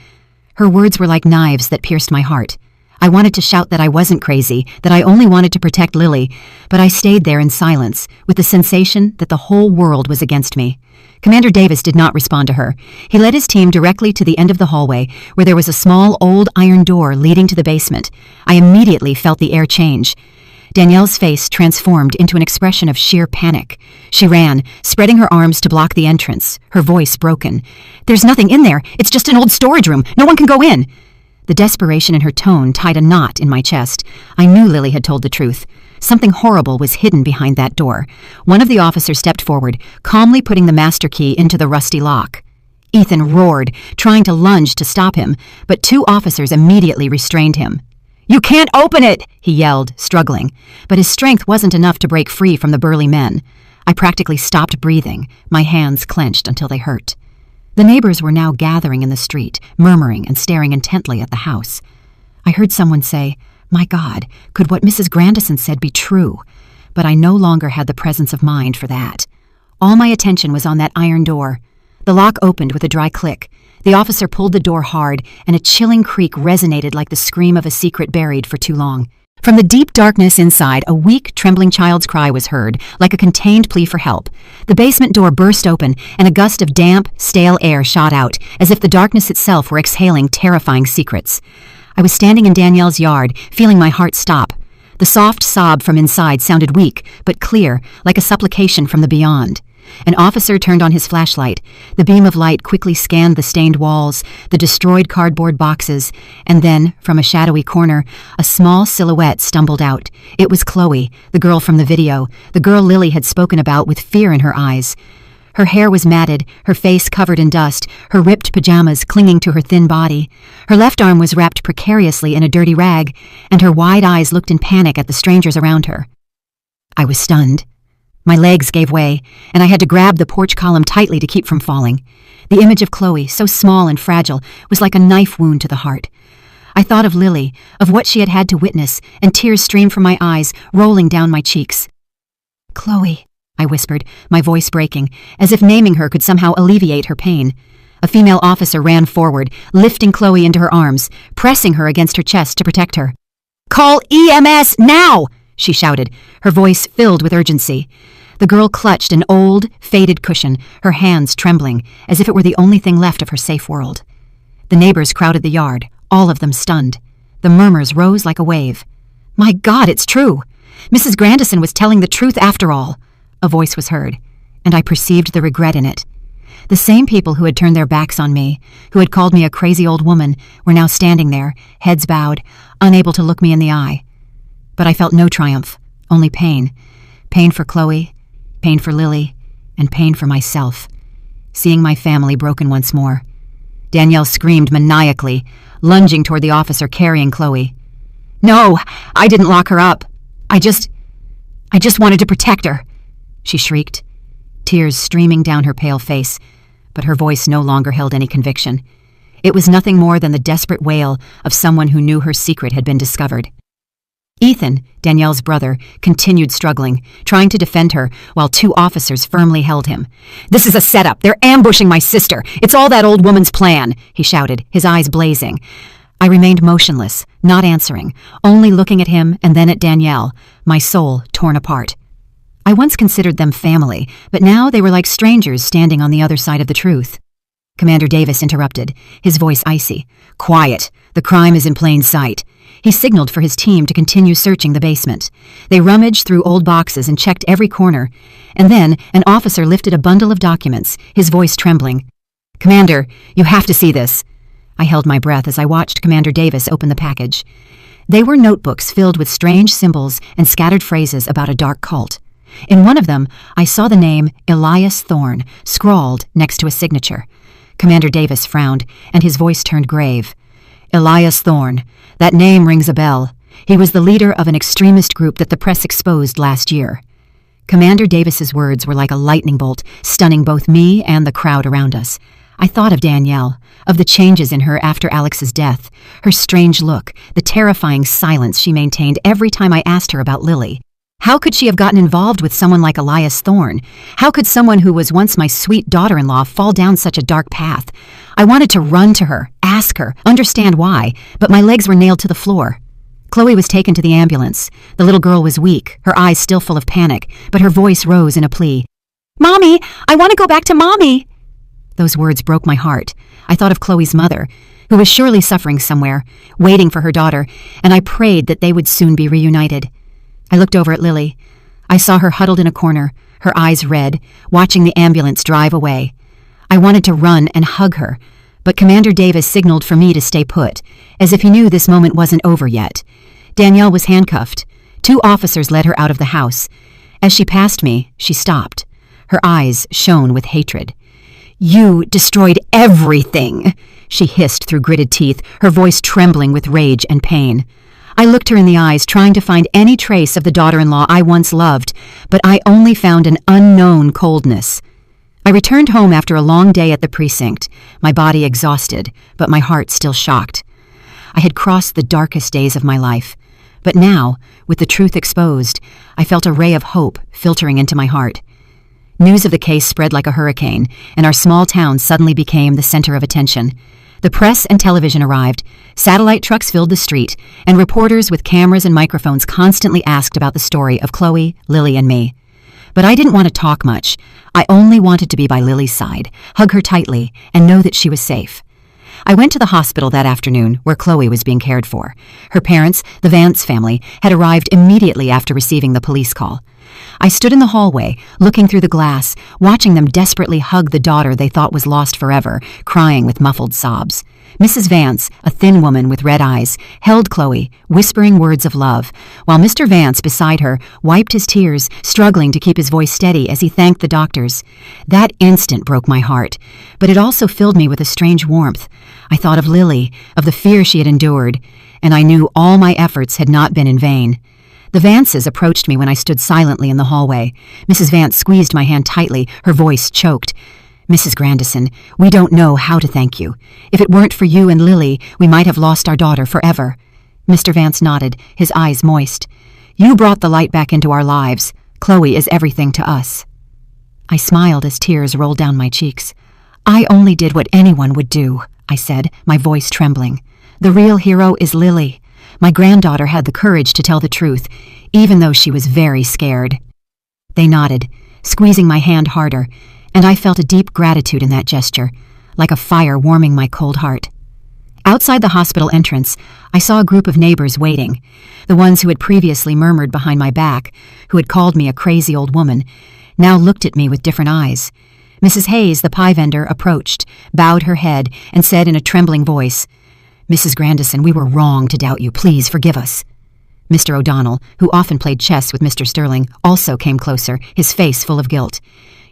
Her words were like knives that pierced my heart. I wanted to shout that I wasn't crazy, that I only wanted to protect Lily, but I stayed there in silence, with the sensation that the whole world was against me. Commander Davis did not respond to her. He led his team directly to the end of the hallway, where there was a small old iron door leading to the basement. I immediately felt the air change. Danielle's face transformed into an expression of sheer panic. She ran, spreading her arms to block the entrance, her voice broken. "There's nothing in there. It's just an old storage room. No one can go in." The desperation in her tone tied a knot in my chest. I knew Lily had told the truth. Something horrible was hidden behind that door. One of the officers stepped forward, calmly putting the master key into the rusty lock. Ethan roared, trying to lunge to stop him, but two officers immediately restrained him. "You can't open it!" he yelled, struggling. But his strength wasn't enough to break free from the burly men. I practically stopped breathing, my hands clenched until they hurt. The neighbors were now gathering in the street, murmuring and staring intently at the house. I heard someone say, "My God, could what Mrs. Grandison said be true?" But I no longer had the presence of mind for that. All my attention was on that iron door. The lock opened with a dry click. The officer pulled the door hard, and a chilling creak resonated like the scream of a secret buried for too long. From the deep darkness inside, a weak, trembling child's cry was heard, like a contained plea for help. The basement door burst open, and a gust of damp, stale air shot out, as if the darkness itself were exhaling terrifying secrets. I was standing in Danielle's yard, feeling my heart stop. The soft sob from inside sounded weak, but clear, like a supplication from the beyond. An officer turned on his flashlight. The beam of light quickly scanned the stained walls, the destroyed cardboard boxes, and then, from a shadowy corner, a small silhouette stumbled out. It was Chloe, the girl from the video, the girl Lily had spoken about with fear in her eyes. Her hair was matted, her face covered in dust, her ripped pajamas clinging to her thin body. Her left arm was wrapped precariously in a dirty rag, and her wide eyes looked in panic at the strangers around her. I was stunned. My legs gave way, and I had to grab the porch column tightly to keep from falling. The image of Chloe, so small and fragile, was like a knife wound to the heart. I thought of Lily, of what she had had to witness, and tears streamed from my eyes, rolling down my cheeks. "Chloe," I whispered, my voice breaking, as if naming her could somehow alleviate her pain. A female officer ran forward, lifting Chloe into her arms, pressing her against her chest to protect her. "Call EMS now!" she shouted, her voice filled with urgency. The girl clutched an old, faded cushion, her hands trembling, as if it were the only thing left of her safe world. The neighbors crowded the yard, all of them stunned. The murmurs rose like a wave. My God, it's true. Mrs. Grandison was telling the truth after all. A voice was heard, and I perceived the regret in it. The same people who had turned their backs on me, who had called me a crazy old woman, were now standing there, heads bowed, unable to look me in the eye. But I felt no triumph, only pain. Pain for Chloe, pain for Lily, and pain for myself. Seeing my family broken once more. Danielle screamed maniacally, lunging toward the officer carrying Chloe. "No, I didn't lock her up. I just wanted to protect her," she shrieked, tears streaming down her pale face, but her voice no longer held any conviction. It was nothing more than the desperate wail of someone who knew her secret had been discovered. Ethan, Danielle's brother, continued struggling, trying to defend her, while two officers firmly held him. "This is a setup. They're ambushing my sister. It's all that old woman's plan," he shouted, his eyes blazing. I remained motionless, not answering, only looking at him and then at Danielle, my soul torn apart. I once considered them family, but now they were like strangers standing on the other side of the truth. Commander Davis interrupted, his voice icy. "Quiet. The crime is in plain sight." He signaled for his team to continue searching the basement. They rummaged through old boxes and checked every corner, and then an officer lifted a bundle of documents, his voice trembling. "Commander, you have to see this." I held my breath as I watched Commander Davis open the package. They were notebooks filled with strange symbols and scattered phrases about a dark cult. In one of them, I saw the name Elias Thorne scrawled next to a signature. Commander Davis frowned, and his voice turned grave. "Elias Thorne. That name rings a bell. He was the leader of an extremist group that the press exposed last year." Commander Davis's words were like a lightning bolt, stunning both me and the crowd around us. I thought of Danielle, of the changes in her after Alex's death, her strange look, the terrifying silence she maintained every time I asked her about Lily. How could she have gotten involved with someone like Elias Thorne? How could someone who was once my sweet daughter-in-law fall down such a dark path? I wanted to run to her, ask her, understand why, but my legs were nailed to the floor. Chloe was taken to the ambulance. The little girl was weak, her eyes still full of panic, but her voice rose in a plea. "Mommy, I want to go back to Mommy!" Those words broke my heart. I thought of Chloe's mother, who was surely suffering somewhere, waiting for her daughter, and I prayed that they would soon be reunited. I looked over at Lily. I saw her huddled in a corner, her eyes red, watching the ambulance drive away. I wanted to run and hug her, but Commander Davis signaled for me to stay put, as if he knew this moment wasn't over yet. Danielle was handcuffed. Two officers led her out of the house. As she passed me, she stopped. Her eyes shone with hatred. "You destroyed everything," she hissed through gritted teeth, her voice trembling with rage and pain. I looked her in the eyes, trying to find any trace of the daughter-in-law I once loved, but I only found an unknown coldness. I returned home after a long day at the precinct, my body exhausted, but my heart still shocked. I had crossed the darkest days of my life, but now, with the truth exposed, I felt a ray of hope filtering into my heart. News of the case spread like a hurricane, and our small town suddenly became the center of attention. The press and television arrived, satellite trucks filled the street, and reporters with cameras and microphones constantly asked about the story of Chloe, Lily, and me. But I didn't want to talk much. I only wanted to be by Lily's side, hug her tightly, and know that she was safe. I went to the hospital that afternoon, where Chloe was being cared for. Her parents, the Vance family, had arrived immediately after receiving the police call. I stood in the hallway, looking through the glass, watching them desperately hug the daughter they thought was lost forever, crying with muffled sobs. Mrs. Vance, a thin woman with red eyes, held Chloe, whispering words of love, while Mr. Vance, beside her, wiped his tears, struggling to keep his voice steady as he thanked the doctors. That instant broke my heart, but it also filled me with a strange warmth. I thought of Lily, of the fear she had endured, and I knew all my efforts had not been in vain. The Vances approached me when I stood silently in the hallway. Mrs. Vance squeezed my hand tightly, her voice choked. "Mrs. Grandison, we don't know how to thank you. If it weren't for you and Lily, we might have lost our daughter forever." Mr. Vance nodded, his eyes moist. "You brought the light back into our lives. Chloe is everything to us." I smiled as tears rolled down my cheeks. "I only did what anyone would do," I said, my voice trembling. "The real hero is Lily. My granddaughter had the courage to tell the truth, even though she was very scared." They nodded, squeezing my hand harder, and I felt a deep gratitude in that gesture, like a fire warming my cold heart. Outside the hospital entrance, I saw a group of neighbors waiting. The ones who had previously murmured behind my back, who had called me a crazy old woman, now looked at me with different eyes. Mrs. Hayes, the pie vendor, approached, bowed her head, and said in a trembling voice, "Mrs. Grandison, we were wrong to doubt you. Please forgive us." Mr. O'Donnell, who often played chess with Mr. Sterling, also came closer, his face full of guilt.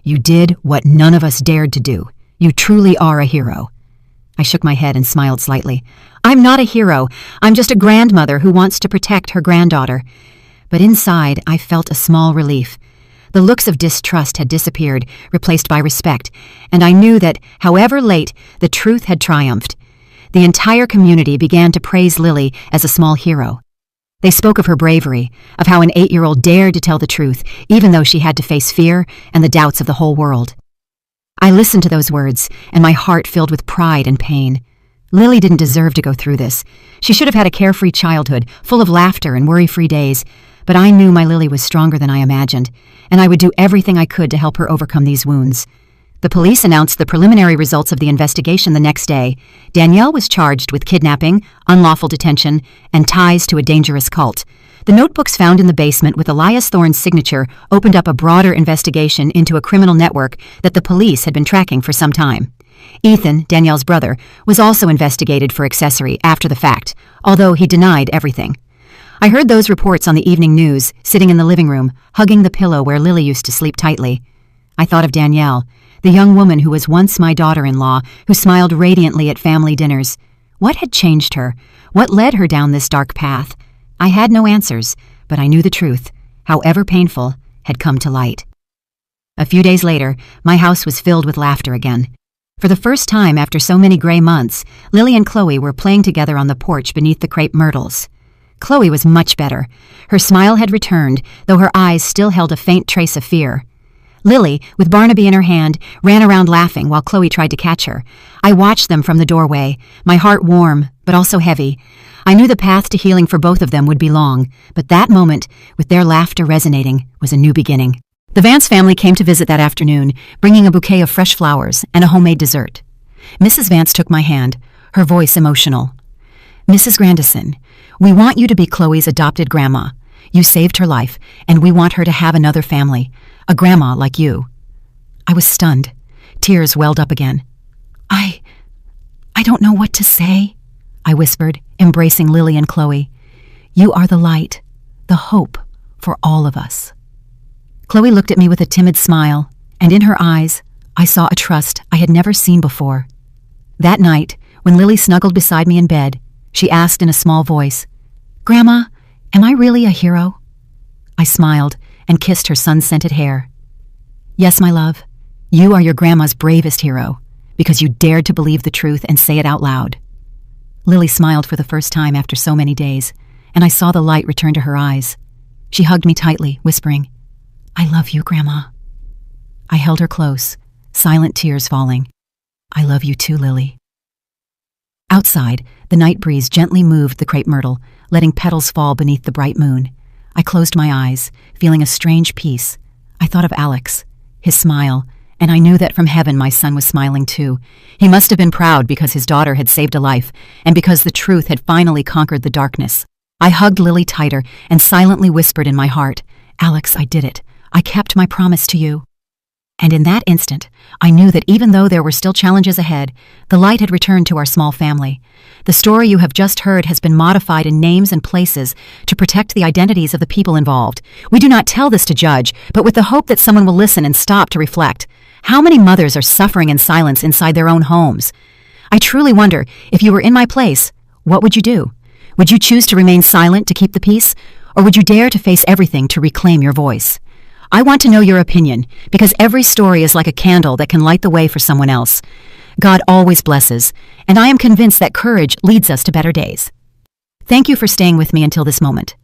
"You did what none of us dared to do. You truly are a hero." I shook my head and smiled slightly. "I'm not a hero. I'm just a grandmother who wants to protect her granddaughter." But inside, I felt a small relief. The looks of distrust had disappeared, replaced by respect, and I knew that, however late, the truth had triumphed. The entire community began to praise Lily as a small hero. They spoke of her bravery, of how an 8-year-old dared to tell the truth, even though she had to face fear and the doubts of the whole world. I listened to those words, and my heart filled with pride and pain. Lily didn't deserve to go through this. She should have had a carefree childhood, full of laughter and worry-free days, but I knew my Lily was stronger than I imagined, and I would do everything I could to help her overcome these wounds. The police announced the preliminary results of the investigation the next day. Danielle was charged with kidnapping, unlawful detention, and ties to a dangerous cult. The notebooks found in the basement with Elias Thorne's signature opened up a broader investigation into a criminal network that the police had been tracking for some time. Ethan, Danielle's brother, was also investigated for accessory after the fact, although he denied everything. I heard those reports on the evening news, sitting in the living room, hugging the pillow where Lily used to sleep tightly. I thought of Danielle, the young woman who was once my daughter-in-law, who smiled radiantly at family dinners. What had changed her? What led her down this dark path? I had no answers, but I knew the truth, however painful, had come to light. A few days later, my house was filled with laughter again. For the first time after so many gray months, Lily and Chloe were playing together on the porch beneath the crepe myrtles. Chloe was much better. Her smile had returned, though her eyes still held a faint trace of fear. Lily, with Barnaby in her hand, ran around laughing while Chloe tried to catch her. I watched them from the doorway, my heart warm, but also heavy. I knew the path to healing for both of them would be long, but that moment, with their laughter resonating, was a new beginning. The Vance family came to visit that afternoon, bringing a bouquet of fresh flowers and a homemade dessert. Mrs. Vance took my hand, her voice emotional. "Mrs. Grandison, we want you to be Chloe's adopted grandma. You saved her life, and we want her to have another family, a grandma like you." I was stunned. Tears welled up again. I don't know what to say," I whispered, embracing Lily and Chloe. "You are the light, the hope for all of us." Chloe looked at me with a timid smile, and in her eyes, I saw a trust I had never seen before. That night, when Lily snuggled beside me in bed, she asked in a small voice, "Grandma, am I really a hero?" I smiled and kissed her sun-scented hair. "Yes, my love, you are your grandma's bravest hero, because you dared to believe the truth and say it out loud." Lily smiled for the first time after so many days, and I saw the light return to her eyes. She hugged me tightly, whispering, "I love you, Grandma." I held her close, silent tears falling. "I love you too, Lily." Outside, the night breeze gently moved the crepe myrtle, letting petals fall beneath the bright moon. I closed my eyes, feeling a strange peace. I thought of Alex, his smile, and I knew that from heaven my son was smiling too. He must have been proud because his daughter had saved a life, and because the truth had finally conquered the darkness. I hugged Lily tighter and silently whispered in my heart, "Alex, I did it. I kept my promise to you." And in that instant, I knew that even though there were still challenges ahead, the light had returned to our small family. The story you have just heard has been modified in names and places to protect the identities of the people involved. We do not tell this to judge, but with the hope that someone will listen and stop to reflect. How many mothers are suffering in silence inside their own homes? I truly wonder, if you were in my place, what would you do? Would you choose to remain silent to keep the peace, or would you dare to face everything to reclaim your voice? I want to know your opinion, because every story is like a candle that can light the way for someone else. God always blesses, and I am convinced that courage leads us to better days. Thank you for staying with me until this moment.